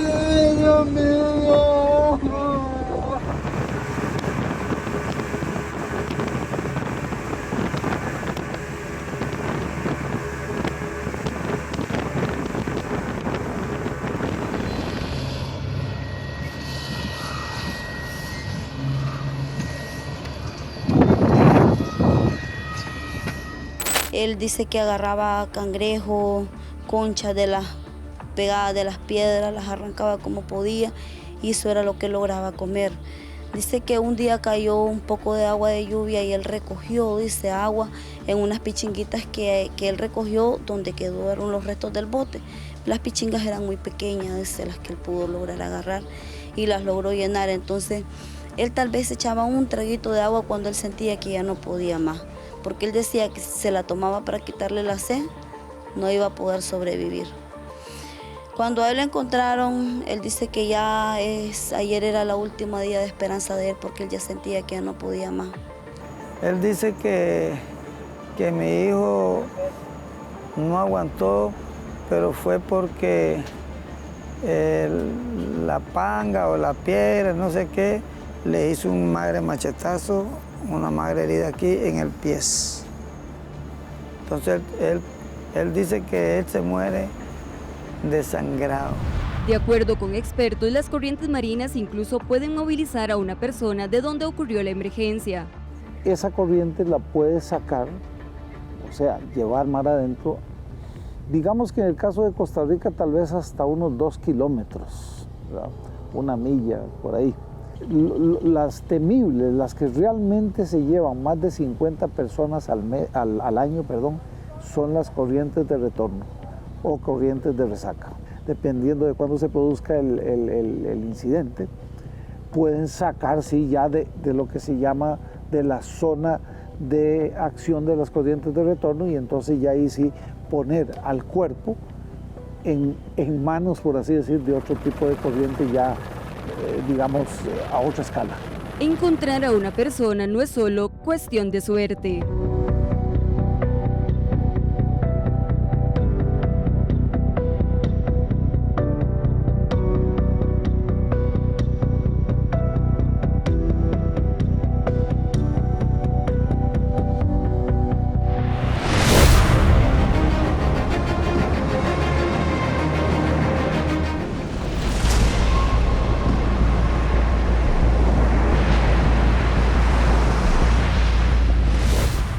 ¡Ay, Dios mío! Él dice que agarraba cangrejo, conchas de las pegadas de las piedras, las arrancaba como podía y eso era lo que lograba comer. Dice que un día cayó un poco de agua de lluvia y él recogió, dice, agua en unas pichinguitas que él recogió donde quedaron los restos del bote. Las pichingas eran muy pequeñas, dice, las que él pudo lograr agarrar y las logró llenar. Entonces, él tal vez echaba un traguito de agua cuando él sentía que ya no podía más, porque él decía que si se la tomaba para quitarle la sed, no iba a poder sobrevivir. Cuando a él lo encontraron, él dice que ayer era la última día de esperanza de él porque él ya sentía que ya no podía más. Él dice que mi hijo no aguantó, pero fue porque la panga o la piedra, no sé qué, le hizo un magre machetazo, una magre herida aquí en el pie. Entonces él dice que él se muere desangrado. De acuerdo con expertos, las corrientes marinas incluso pueden movilizar a una persona de donde ocurrió la emergencia. Esa corriente la puede sacar, o sea, llevar mar adentro, digamos que en el caso de Costa Rica tal vez hasta unos 2 kilómetros, ¿verdad? 1 milla, por ahí. Las temibles, las que realmente se llevan más de 50 personas al año, son las corrientes de retorno o corrientes de resaca. Dependiendo de cuándo se produzca el incidente, pueden sacar, sí, ya de lo que se llama de la zona de acción de las corrientes de retorno y entonces ya ahí sí poner al cuerpo en manos, por así decir, de otro tipo de corriente ya, digamos, a otra escala. Encontrar a una persona no es solo cuestión de suerte.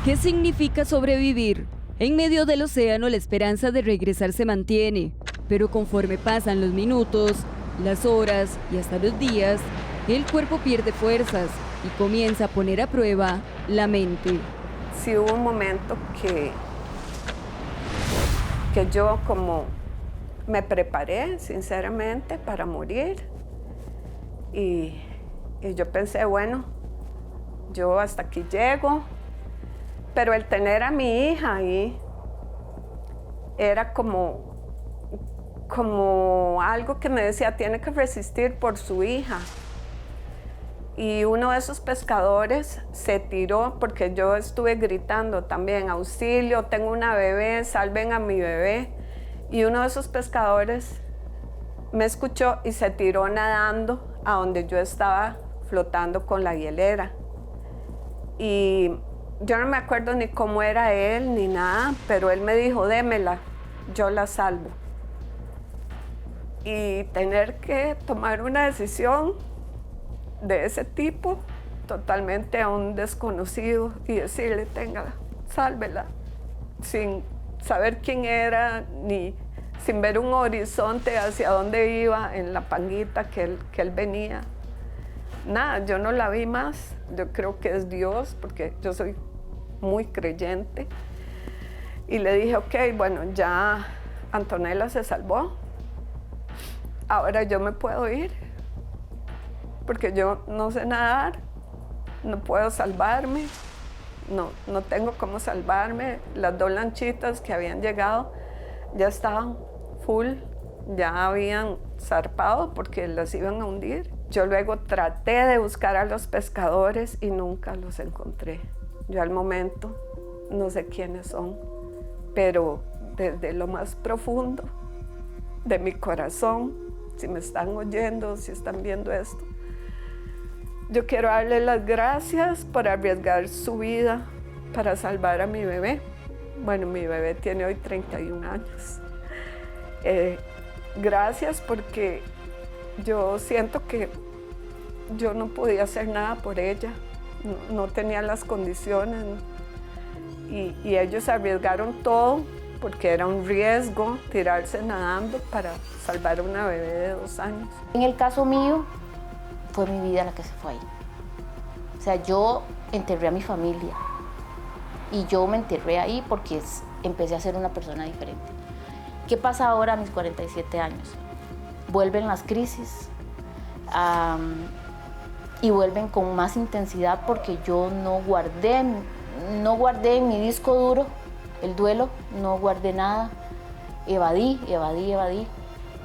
¿Qué significa sobrevivir? En medio del océano la esperanza de regresar se mantiene, pero conforme pasan los minutos, las horas y hasta los días, el cuerpo pierde fuerzas y comienza a poner a prueba la mente. Sí hubo un momento que yo como me preparé sinceramente para morir y yo pensé, bueno, yo hasta aquí llego. Pero el tener a mi hija ahí era como algo que me decía, tiene que resistir por su hija. Y uno de esos pescadores se tiró porque yo estuve gritando también, auxilio, tengo una bebé, salven a mi bebé. Y uno de esos pescadores me escuchó y se tiró nadando a donde yo estaba flotando con la hielera. Y yo no me acuerdo ni cómo era él ni nada, pero él me dijo, démela, yo la salvo. Y tener que tomar una decisión de ese tipo, totalmente a un desconocido, y decirle, téngala, sálvela, sin saber quién era, ni sin ver un horizonte hacia dónde iba en la panguita que él venía. Nada, yo no la vi más. Yo creo que es Dios, porque yo soy muy creyente. Y le dije, ok, bueno, ya Antonella se salvó. Ahora yo me puedo ir, porque yo no sé nadar, no puedo salvarme, no tengo cómo salvarme. Las 2 lanchitas que habían llegado ya estaban full, ya habían zarpado porque las iban a hundir. Yo luego traté de buscar a los pescadores y nunca los encontré. Yo al momento no sé quiénes son, pero desde lo más profundo de mi corazón, si me están oyendo, si están viendo esto, yo quiero darle las gracias por arriesgar su vida para salvar a mi bebé. Bueno, mi bebé tiene hoy 31 años. Gracias porque yo siento que yo no podía hacer nada por ella, no tenía las condiciones, y ellos arriesgaron todo porque era un riesgo tirarse nadando para salvar a una bebé de 2 años. En el caso mío, fue mi vida la que se fue ahí. O sea, yo enterré a mi familia y yo me enterré ahí porque empecé a ser una persona diferente. ¿Qué pasa ahora a mis 47 años? Vuelven las crisis y vuelven con más intensidad porque yo no guardé en mi disco duro el duelo, no guardé nada, evadí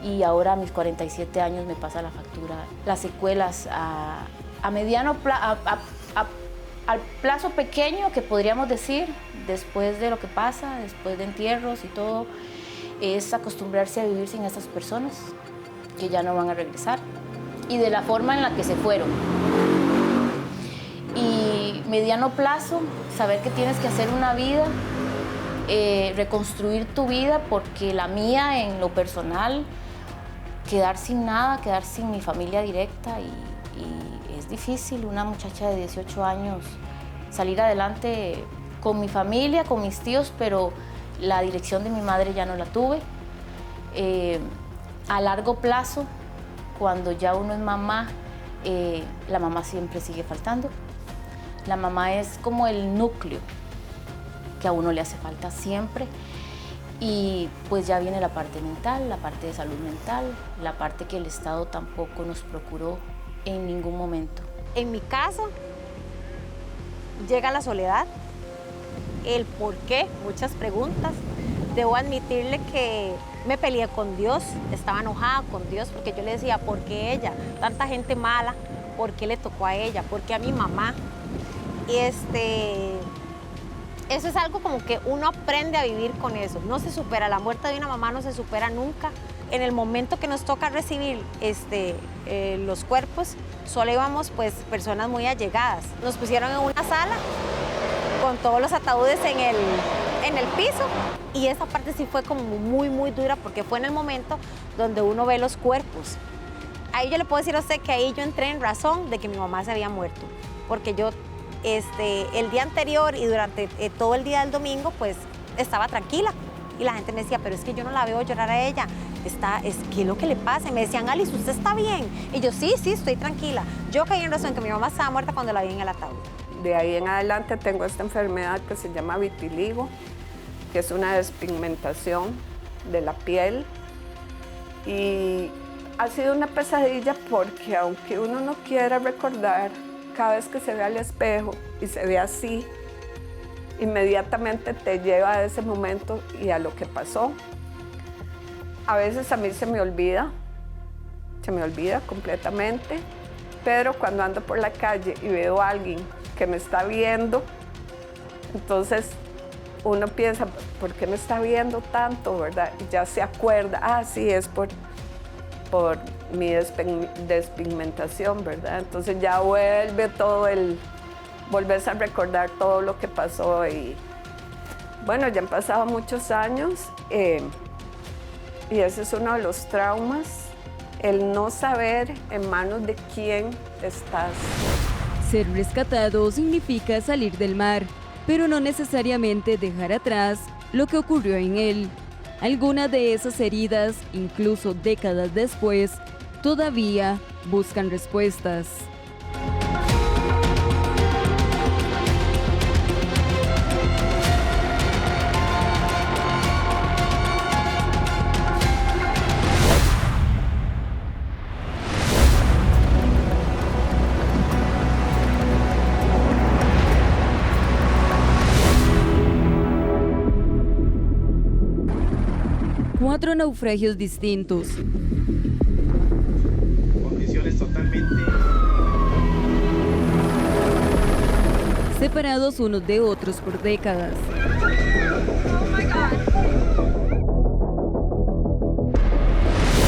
y ahora a mis 47 años me pasa la factura, las secuelas a mediano al plazo pequeño que podríamos decir, después de lo que pasa, después de entierros y todo, es acostumbrarse a vivir sin estas personas que ya no van a regresar y de la forma en la que se fueron. Y mediano plazo, saber que tienes que hacer una vida, reconstruir tu vida, porque la mía en lo personal, quedar sin nada, quedar sin mi familia directa y es difícil, una muchacha de 18 años, salir adelante con mi familia, con mis tíos, pero la dirección de mi madre ya no la tuve. A largo plazo, cuando ya uno es mamá, la mamá siempre sigue faltando. La mamá es como el núcleo que a uno le hace falta siempre. Y pues ya viene la parte mental, la parte de salud mental, la parte que el Estado tampoco nos procuró en ningún momento. En mi caso, llega la soledad, el por qué, muchas preguntas. Debo admitirle que Me peleé con Dios, estaba enojada con Dios porque yo le decía, ¿por qué ella? Tanta gente mala, ¿por qué le tocó a ella? ¿Por qué a mi mamá? Y eso es algo como que uno aprende a vivir con eso. No se supera, la muerte de una mamá no se supera nunca. En el momento que nos toca recibir los cuerpos, solo íbamos pues personas muy allegadas. Nos pusieron en una sala con todos los ataúdes en el piso y esa parte sí fue como muy, muy dura porque fue en el momento donde uno ve los cuerpos. Ahí yo le puedo decir a usted que ahí yo entré en razón de que mi mamá se había muerto, porque yo el día anterior y durante todo el día del domingo pues estaba tranquila y la gente me decía, pero es que yo no la veo llorar a ella, ¿qué es lo que le pasa? Y me decían, Alice, ¿usted está bien? Y yo, sí, estoy tranquila. Yo caí en razón que mi mamá estaba muerta cuando la vi en el ataúd. De ahí en adelante tengo esta enfermedad que se llama vitiligo, que es una despigmentación de la piel y ha sido una pesadilla porque aunque uno no quiera recordar, cada vez que se ve al espejo y se ve así, inmediatamente te lleva a ese momento y a lo que pasó. A veces a mí se me olvida completamente, pero cuando ando por la calle y veo a alguien que me está viendo, entonces uno piensa, ¿por qué me está viendo tanto, verdad? Y ya se acuerda, sí, es por mi despigmentación, ¿verdad? Entonces ya vuelve volverse a recordar todo lo que pasó y bueno, ya han pasado muchos años y ese es uno de los traumas, el no saber en manos de quién estás. Ser rescatado significa salir del mar, pero no necesariamente dejar atrás lo que ocurrió en él. Algunas de esas heridas, incluso décadas después, todavía buscan respuestas. Cuatro naufragios distintos. Condiciones totalmente separados unos de otros por décadas.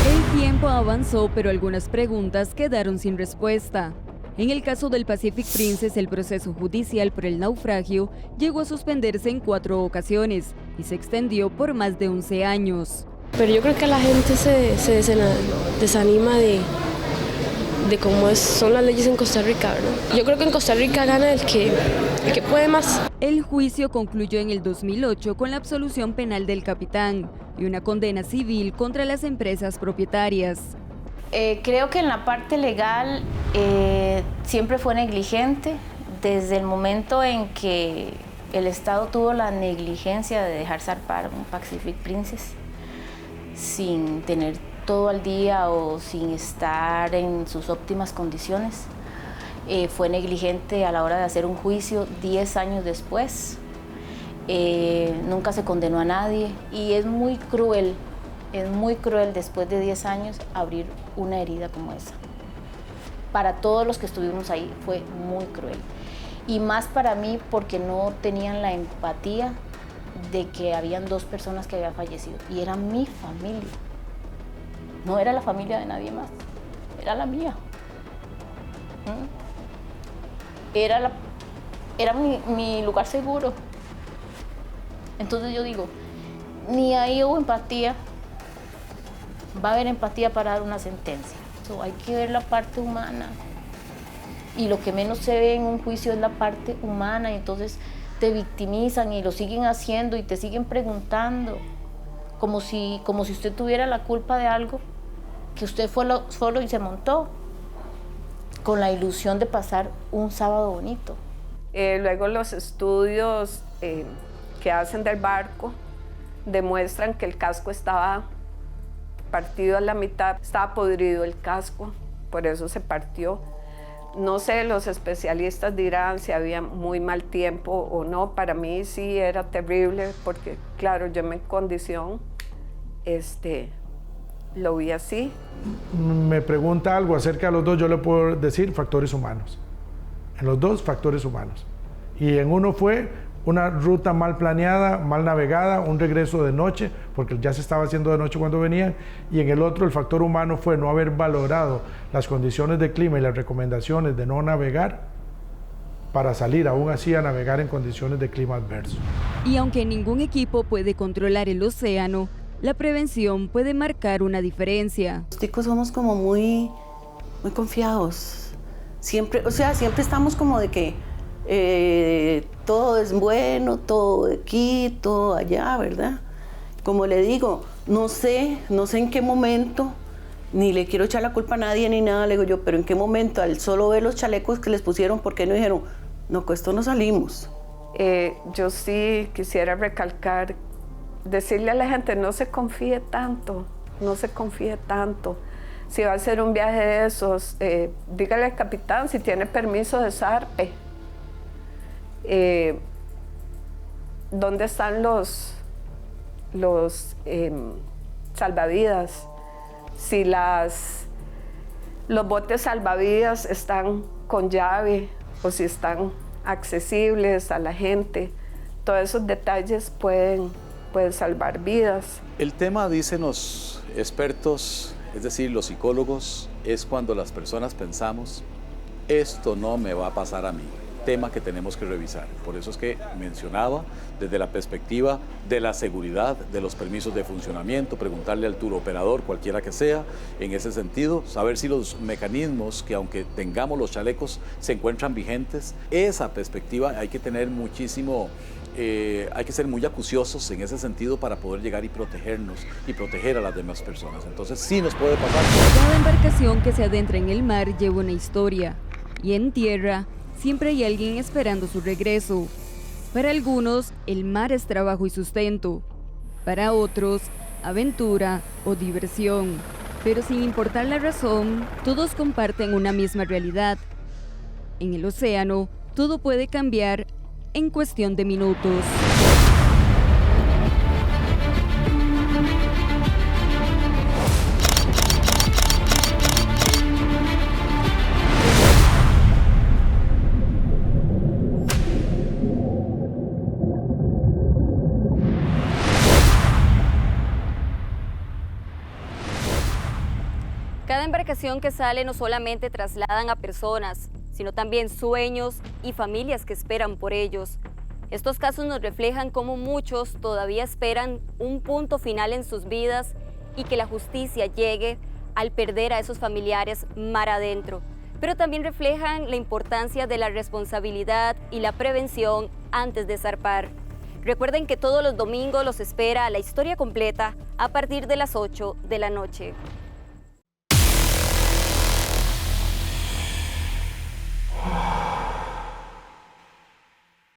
El tiempo avanzó, pero algunas preguntas quedaron sin respuesta. En el caso del Pacific Princess, el proceso judicial por el naufragio llegó a suspenderse en 4 ocasiones y se extendió por más de 11 años. Pero yo creo que la gente se desanima de cómo son las leyes en Costa Rica, ¿no? Yo creo que en Costa Rica gana el que puede más. El juicio concluyó en el 2008 con la absolución penal del capitán y una condena civil contra las empresas propietarias. Creo que en la parte legal siempre fue negligente desde el momento en que el Estado tuvo la negligencia de dejar zarpar un Pacific Princess sin tener todo al día o sin estar en sus óptimas condiciones. Fue negligente a la hora de hacer un juicio 10 años después. Nunca se condenó a nadie y es muy cruel después de 10 años abrir una herida como esa. Para todos los que estuvimos ahí fue muy cruel. Y más para mí porque no tenían la empatía de que habían 2 personas que habían fallecido. Y era mi familia. No era la familia de nadie más. Era la mía. Era mi lugar seguro. Entonces yo digo, ni ahí hubo empatía. Va a haber empatía para dar una sentencia. Hay que ver la parte humana. Y lo que menos se ve en un juicio es la parte humana. Y entonces te victimizan y lo siguen haciendo y te siguen preguntando. Como si usted tuviera la culpa de algo que usted fue solo y se montó. Con la ilusión de pasar un sábado bonito. Luego los estudios que hacen del barco demuestran que el casco estaba partido a la mitad, estaba podrido el casco, por eso se partió. No sé, los especialistas dirán si había muy mal tiempo o no. Para mí sí era terrible porque, claro, yo en mi condición lo vi así. Me pregunta algo acerca de los dos, yo le puedo decir factores humanos. En los dos, factores humanos. Y en uno fue una ruta mal planeada, mal navegada, un regreso de noche, porque ya se estaba haciendo de noche cuando venían, y en el otro el factor humano fue no haber valorado las condiciones de clima y las recomendaciones de no navegar para salir aún así a navegar en condiciones de clima adverso. Y aunque ningún equipo puede controlar el océano, la prevención puede marcar una diferencia. Los ticos somos como muy confiados. Siempre, siempre estamos como de que todo es bueno, todo aquí, todo allá, ¿verdad? Como le digo, no sé en qué momento, ni le quiero echar la culpa a nadie ni nada, le digo yo, pero en qué momento, al solo ver los chalecos que les pusieron, ¿por qué no dijeron, no, con esto no salimos? Yo sí quisiera recalcar, decirle a la gente, no se confíe tanto, no se confíe tanto. Si va a hacer un viaje de esos, dígale al capitán si tiene permiso de zarpe. ¿Dónde están los salvavidas? Si los botes salvavidas están con llave o si están accesibles a la gente. Todos esos detalles pueden salvar vidas. El tema, dicen los expertos, es decir, los psicólogos, es cuando las personas pensamos, esto no me va a pasar a mí. Tema que tenemos que revisar. Por eso es que mencionaba desde la perspectiva de la seguridad, de los permisos de funcionamiento, preguntarle al turoperador, cualquiera que sea, en ese sentido, saber si los mecanismos que aunque tengamos los chalecos se encuentran vigentes. Esa perspectiva hay que tener muchísimo, hay que ser muy acuciosos en ese sentido para poder llegar y protegernos y proteger a las demás personas. Entonces sí nos puede pasar. Cada embarcación que se adentra en el mar lleva una historia y en tierra siempre hay alguien esperando su regreso. Para algunos, el mar es trabajo y sustento. Para otros, aventura o diversión. Pero sin importar la razón, todos comparten una misma realidad. En el océano, todo puede cambiar en cuestión de minutos. Cada embarcación que sale no solamente trasladan a personas, sino también sueños y familias que esperan por ellos. Estos casos nos reflejan cómo muchos todavía esperan un punto final en sus vidas y que la justicia llegue al perder a esos familiares mar adentro. Pero también reflejan la importancia de la responsabilidad y la prevención antes de zarpar. Recuerden que todos los domingos los espera la historia completa a partir de las 8 de la noche.